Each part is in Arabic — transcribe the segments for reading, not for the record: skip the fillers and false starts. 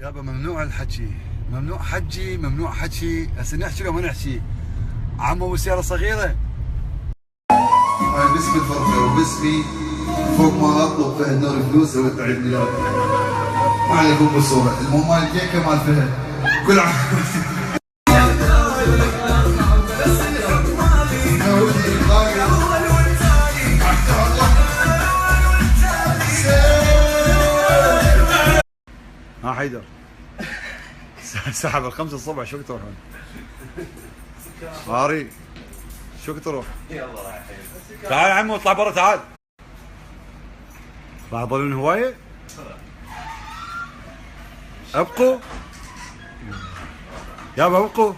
يابا ممنوع الحكي، ممنوع حجي، ممنوع حكي. هسه نحكي لو ما نحكي؟ عمو بالسيارة صغيرة. باسمي الفرقة وباسمي فوق ما اطلب فهد نوري فلوس سويت عيد ميلاد. ما عليكم بالصورة، المهم مال الكيكة مال فهد. كل عام ها حيدر سحب الخمسة الصبح شو تروحون؟ هاري شو تروح؟ يلا رايح تعال يا عمو اطلع برا تعال. راح تظلون هواية؟ ابقوا يابا ابقوا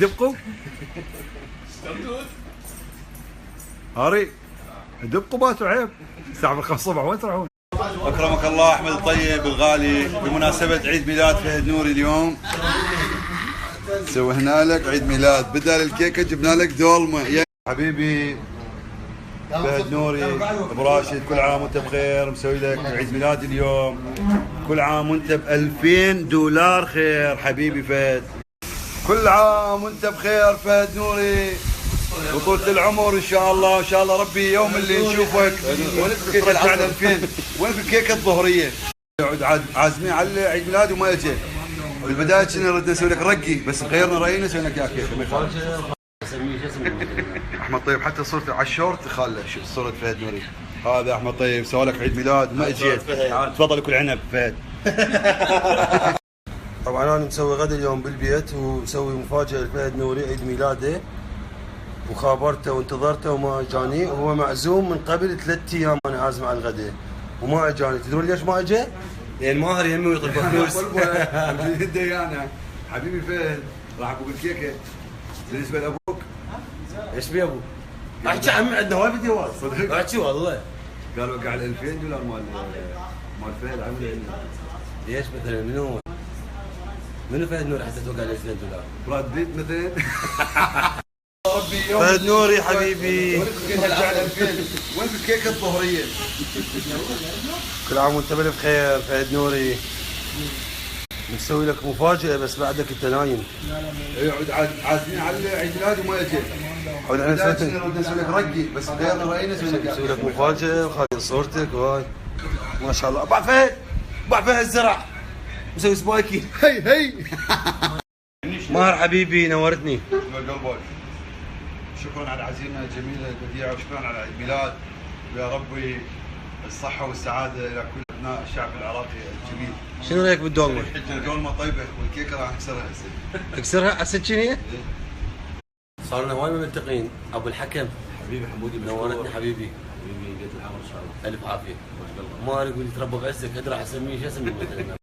تبقوا هاري دبقوا باتوا عيب الساعة 5 الصبح وين تروحون؟ اكرمك الله احمد الطيب الغالي، بمناسبة عيد ميلاد فهد نوري اليوم سوينا لك عيد ميلاد، بدل الكيكة جبنا لك دولمة يا حبيبي فهد نوري. ابو راشد كل عام وانت بخير، مسوي لك عيد ميلاد اليوم، كل عام وانت ب$2000 خير حبيبي فهد. كل عام وانت بخير فهد نوري وطولة العمر ان شاء الله، ان شاء الله ربي يوم اللي نشوفك ترجع ل 2000. وين في الكيكه الظهريه؟ عازمين على عيد ميلاد وما اجى. بالبدايه كنا ردنا نسوي لك رقي بس غيرنا راينا سوينا لك اياها كيكه ما يخالف. احمد طيب حتى صورته على الشورت خاله صوره فهد نوري. هذا احمد طيب سوى لك عيد ميلاد وما اجيت. تفضل كل عنب فهد. طبعا انا مسوي غدا اليوم بالبيت ومسوي مفاجاه لفهد نوري عيد ميلاده، وخابرته وانتظرته وما اجاني، وهو معزوم من قبل 3 ايام انا عازمه على الغداء وما اجاني. تدرون ليش ما اجى؟ لان ماهر يمي ويطلب فلوس. انا حبيبي فهد راح ابوك الكيكه بالنسبه لابوك. ايش بي ابوك؟ احكي عمي عندنا وايد فيديوهات احكي والله. قال وقع ال $2000 مال فهد عمي. ليش مثلا منو فهد نوري حتى توقع ال $2000؟ براد بيت مثلا. فهد نوري حبيبي وين في الكيكه الظهريه؟ كل عام وانت بالف خير فهد نوري. بنسوي لك مفاجأة بس بعدك انت نايم. يقعد عازمين على عيد ميلاد وما اجى. احنا نسوي لك رقي بس غيرنا راينا نسوي لك مفاجأة وخالي صورتك وهاي ما شاء الله. ابع فهد الزرع مسوي سبايكي. هي ماهر حبيبي نورتني. قلبك شكرا على العزيمه الجميله البديعه وشكرا على عيد ميلاد، ويا ربي الصحه والسعاده الى كل ابناء الشعب العراقي الجميل. شنو رايك بالدولمه؟ الدولمه طيبه والكيكه راح نكسرها هسه. تكسرها هسه كذي؟ صار لنا وايد ملتقين. ابو الحكم حبيبي حمودي نورتني حبيبي. حبيبي قد العمر ان شاء الله. الف عافيه. ما اقول تربى بعزك ادري اسميه شو اسمه مثلا.